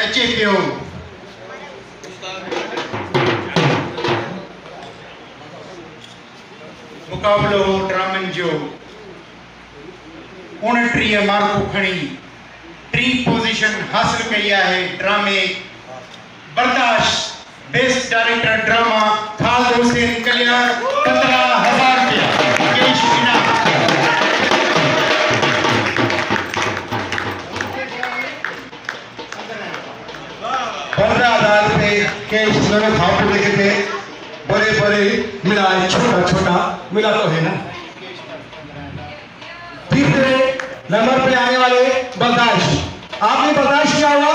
अचे पियो। मुकाबलो हो ड्रामनि जो। 29 मार्कूं खणी 3 पोजीशन हासिल कई है। ड्रामे बर्दाश्त best director drama Khalid Hussain Kalyan 15,000 रुपया कैश इनाम। 15,000 रुपये कैश दोनों खाते देखे थे। बड़े बड़े मिला है, छोटा छोटा मिला तो है ना। तीसरे नंबर पे आने वाले बर्दाश्त। आपने बर्दाश्त किया हुआ